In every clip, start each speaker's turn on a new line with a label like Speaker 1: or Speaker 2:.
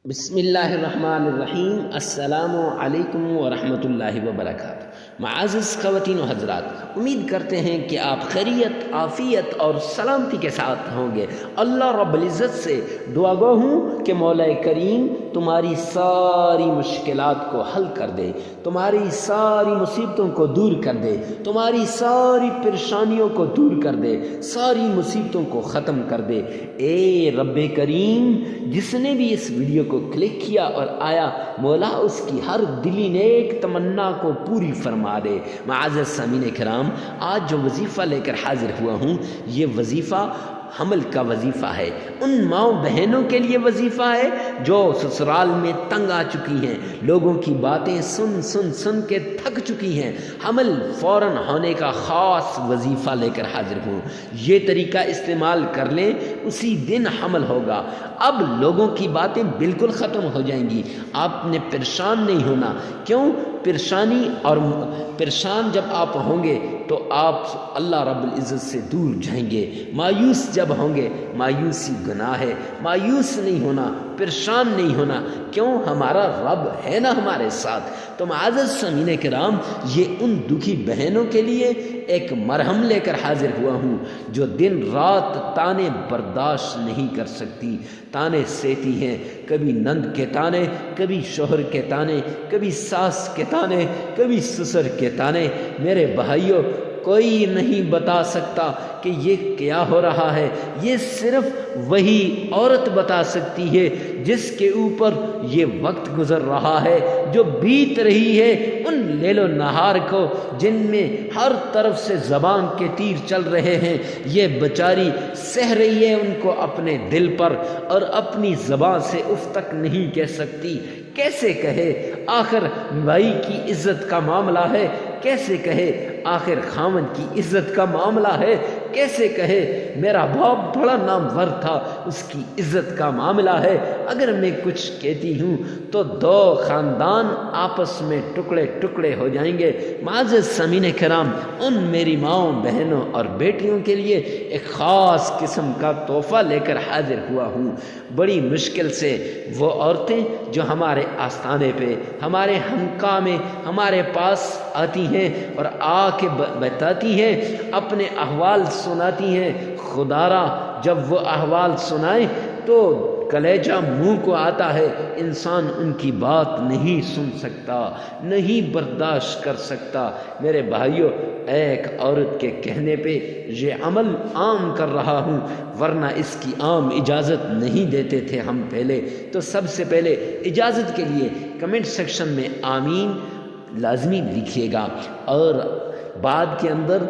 Speaker 1: بسم اللہ الرحمن الرحیم۔ السلام علیکم ورحمۃ اللہ وبرکاتہ۔ معزز خواتین و حضرات، امید کرتے ہیں کہ آپ خیریت، عافیت اور سلامتی کے ساتھ ہوں گے۔ اللہ رب العزت سے دعا گو ہوں کہ مولا کریم تمہاری ساری مشکلات کو حل کر دے، تمہاری ساری مصیبتوں کو دور کر دے، تمہاری ساری پریشانیوں کو دور کر دے، ساری مصیبتوں کو ختم کر دے۔ اے رب کریم، جس نے بھی اس ویڈیو کو کلک کیا اور آیا، مولا اس کی ہر دلی نیک تمنا کو پوری فرما دے۔ معزز سامعین کرام، آج جو وظیفہ لے کر حاضر ہوا ہوں، یہ وظیفہ حمل کا وظیفہ ہے۔ ان ماؤں بہنوں کے لیے وظیفہ ہے جو سسرال میں تنگ آ چکی ہیں، لوگوں کی باتیں سن کے تھک چکی ہیں۔ حمل فوراً ہونے کا خاص وظیفہ لے کر حاضر ہوں۔ یہ طریقہ استعمال کر لیں، اسی دن حمل ہوگا۔ اب لوگوں کی باتیں بالکل ختم ہو جائیں گی، آپ نے پریشان نہیں ہونا۔ کیوں؟ پریشان جب آپ ہوں گے تو آپ اللہ رب العزت سے دور جائیں گے۔ مایوس جب ہوں گے، مایوسی گناہ ہے، مایوس نہیں ہونا، پریشان نہیں ہونا۔ کیوں؟ ہمارا رب ہے نا ہمارے ساتھ۔ تو معزز سامعین کرام، یہ ان دکھی بہنوں کے لیے ایک مرہم لے کر حاضر ہوا ہوں جو دن رات تانے برداشت نہیں کر سکتی، تانے سہتی ہیں، کبھی نند کے تانے، کبھی شوہر کے تانے، کبھی ساس کے تانے، کبھی سسر کے تانے۔ میرے بھائیوں، کوئی نہیں بتا سکتا کہ یہ کیا ہو رہا ہے، یہ صرف وہی عورت بتا سکتی ہے جس کے اوپر یہ وقت گزر رہا ہے، جو بیت رہی ہے ان لیل و نہار کو جن میں ہر طرف سے زبان کے تیر چل رہے ہیں۔ یہ بیچاری سہ رہی ہے ان کو اپنے دل پر، اور اپنی زبان سے اف تک نہیں کہہ سکتی۔ کیسے کہے؟ آخر بھائی کی عزت کا معاملہ ہے، کیسے کہے؟ آخر خامن کی عزت کا معاملہ ہے، کیسے کہے؟ میرا باپ بڑا نامور تھا، اس کی عزت کا معاملہ ہے۔ اگر میں کچھ کہتی ہوں تو دو خاندان آپس میں ٹکڑے ٹکڑے ہو جائیں گے۔ معزز سامعین کرام، ان میری ماؤں، بہنوں اور بیٹیوں کے لیے ایک خاص قسم کا تحفہ لے کر حاضر ہوا ہوں۔ بڑی مشکل سے وہ عورتیں جو ہمارے آستانے پہ، ہمارے خانقاہ میں ہمارے پاس آتی ہیں اور آ کے بتاتی ہیں، اپنے احوال سناتی ہیں، خدا را جب وہ احوال سنائیں تو کلیجہ منہ کو آتا ہے۔ انسان ان کی بات نہیں سن سکتا، نہیں برداشت کر سکتا۔ میرے بھائیوں، ایک عورت کے کہنے پہ یہ عمل عام کر رہا ہوں، ورنہ اس کی عام اجازت نہیں دیتے تھے ہم پہلے۔ تو سب سے پہلے اجازت کے لیے کمنٹ سیکشن میں آمین لازمی لکھیے گا، اور بعد کے اندر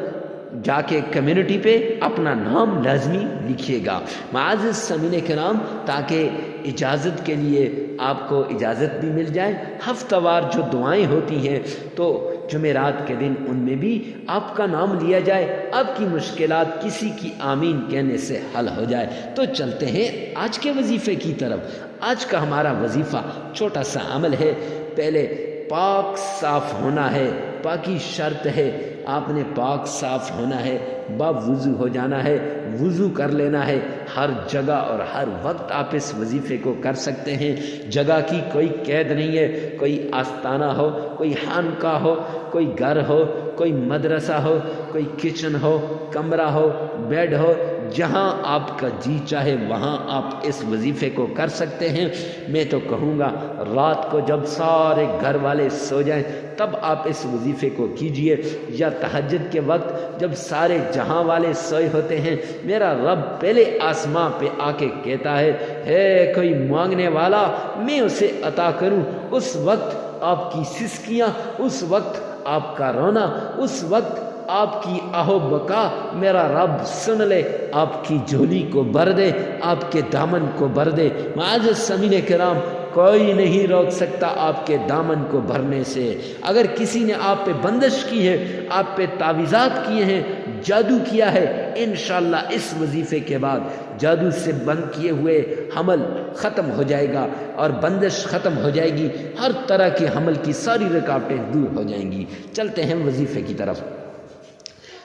Speaker 1: جا کے کمیونٹی پہ اپنا نام لازمی لکھیے گا۔ معزز سامعین کرام، تاکہ اجازت کے لیے آپ کو اجازت بھی مل جائے۔ ہفتہ وار جو دعائیں ہوتی ہیں تو جمعرات کے دن ان میں بھی آپ کا نام لیا جائے، آپ کی مشکلات کسی کی آمین کہنے سے حل ہو جائے۔ تو چلتے ہیں آج کے وظیفے کی طرف۔ آج کا ہمارا وظیفہ چھوٹا سا عمل ہے۔ پہلے پاک صاف ہونا ہے، پاکی شرط ہے۔ آپ نے پاک صاف ہونا ہے، باوضو ہو جانا ہے، وضو کر لینا ہے۔ ہر جگہ اور ہر وقت آپ اس وظیفے کو کر سکتے ہیں، جگہ کی کوئی قید نہیں ہے۔ کوئی آستانہ ہو، کوئی خانقاہ ہو، کوئی گھر ہو، کوئی مدرسہ ہو، کوئی کچن ہو، کمرہ ہو، بیڈ ہو، جہاں آپ کا جی چاہے وہاں آپ اس وظیفے کو کر سکتے ہیں۔ میں تو کہوں گا رات کو جب سارے گھر والے سو جائیں تب آپ اس وظیفے کو کیجئے، یا تہجد کے وقت جب سارے جہاں والے سوئے ہوتے ہیں، میرا رب پہلے آسماں پہ آ کے کہتا ہے کوئی مانگنے والا میں اسے عطا کروں۔ اس وقت آپ کی سسکیاں، اس وقت آپ کا رونا، اس وقت آپ کی آہو بکا میرا رب سن لے، آپ کی جھولی کو بھر دے، آپ کے دامن کو بھر دے۔ معزز سامعین کرام، کوئی نہیں روک سکتا آپ کے دامن کو بھرنے سے۔ اگر کسی نے آپ پہ بندش کی ہے، آپ پہ تعویذات کیے ہیں، جادو کیا ہے، انشاءاللہ اس وظیفے کے بعد جادو سے بند کیے ہوئے حمل ختم ہو جائے گا اور بندش ختم ہو جائے گی، ہر طرح کے حمل کی ساری رکاوٹیں دور ہو جائیں گی۔ چلتے ہیں وظیفے کی طرف۔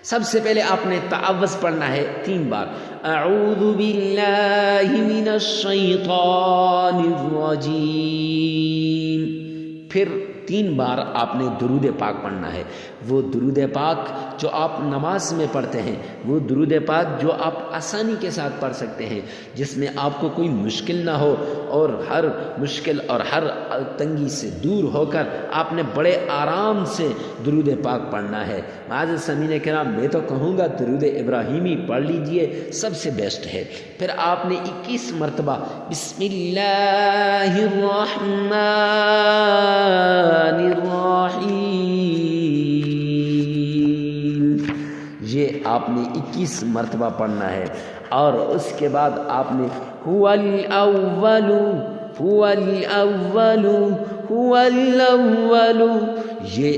Speaker 1: سب سے پہلے آپ نے تعوذ پڑھنا ہے 3 بار، اعوذ باللہ من الشیطان الرجیم، پھر 3 بار آپ نے درود پاک پڑھنا ہے۔ وہ درود پاک جو آپ نماز میں پڑھتے ہیں، وہ درود پاک جو آپ آسانی کے ساتھ پڑھ سکتے ہیں، جس میں آپ کو کوئی مشکل نہ ہو، اور ہر مشکل اور ہر تنگی سے دور ہو کر آپ نے بڑے آرام سے درود پاک پڑھنا ہے۔ معزز سامعین کرام، میں تو کہوں گا درود ابراہیمی پڑھ لیجئے، سب سے بیسٹ ہے۔ پھر آپ نے 21 مرتبہ بسم اللہ الرحمن الرحیم، یہ آپ نے 21 مرتبہ پڑھنا ہے۔ اور اس کے بعد آپ نے هو الأول هو الأول هو الأول، یہ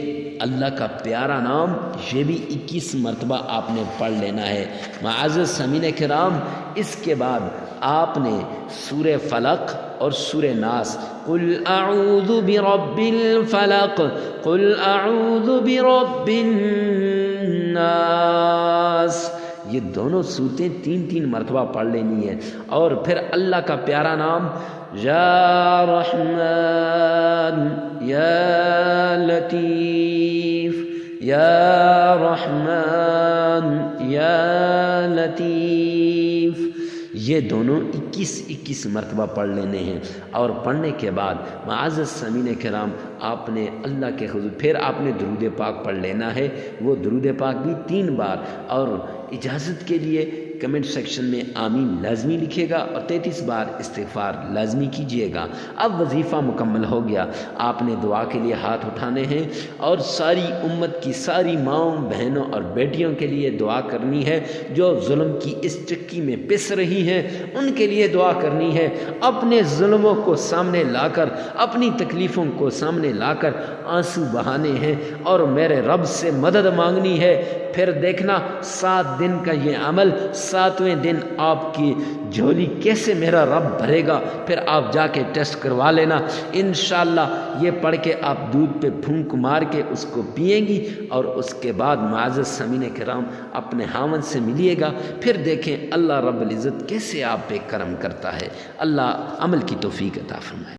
Speaker 1: اللہ کا پیارا نام، یہ بھی 21 مرتبہ آپ نے پڑھ لینا ہے۔ معزز سامعین کرام، اس کے بعد آپ نے سورہ فلق اور سورہ ناس، قل اعوذ برب الفلق قل اعوذ برب الناس، یہ دونوں صورتیں 3 مرتبہ پڑھ لینی ہے۔ اور پھر اللہ کا پیارا نام، یا رحمان یا لطیف یا رحمان یا لطیف، یہ دونوں 21 مرتبہ پڑھ لینے ہیں۔ اور پڑھنے کے بعد معزز سامعین کرام، آپ نے اللہ کے حضور پھر آپ نے درود پاک پڑھ لینا ہے، وہ درود پاک بھی 3 بار۔ اور اجازت کے لیے کمنٹ سیکشن میں آمین لازمی لکھے گا، اور 33 بار استغفار لازمی کیجیے گا۔ اب وظیفہ مکمل ہو گیا، آپ نے دعا کے لیے ہاتھ اٹھانے ہیں، اور ساری امت کی ساری ماؤں بہنوں اور بیٹیوں کے لیے دعا کرنی ہے، جو ظلم کی اس چکی میں پس رہی ہیں، ان کے لیے دعا کرنی ہے۔ اپنے ظلموں کو سامنے لا کر، اپنی تکلیفوں کو سامنے لا کر آنسو بہانے ہیں، اور میرے رب سے مدد مانگنی ہے۔ پھر دیکھنا 7 دن کا یہ عمل، 7ویں دن آپ کی جھولی کیسے میرا رب بھرے گا، پھر آپ جا کے ٹیسٹ کروا لینا۔ انشاءاللہ یہ پڑھ کے آپ دودھ پہ پھونک مار کے اس کو پئیں گی، اور اس کے بعد معزز سامعین کرام اپنے خاوند سے ملیے گا، پھر دیکھیں اللہ رب العزت کیسے آپ پہ کرم کرتا ہے۔ اللہ عمل کی توفیق عطا فرمائے۔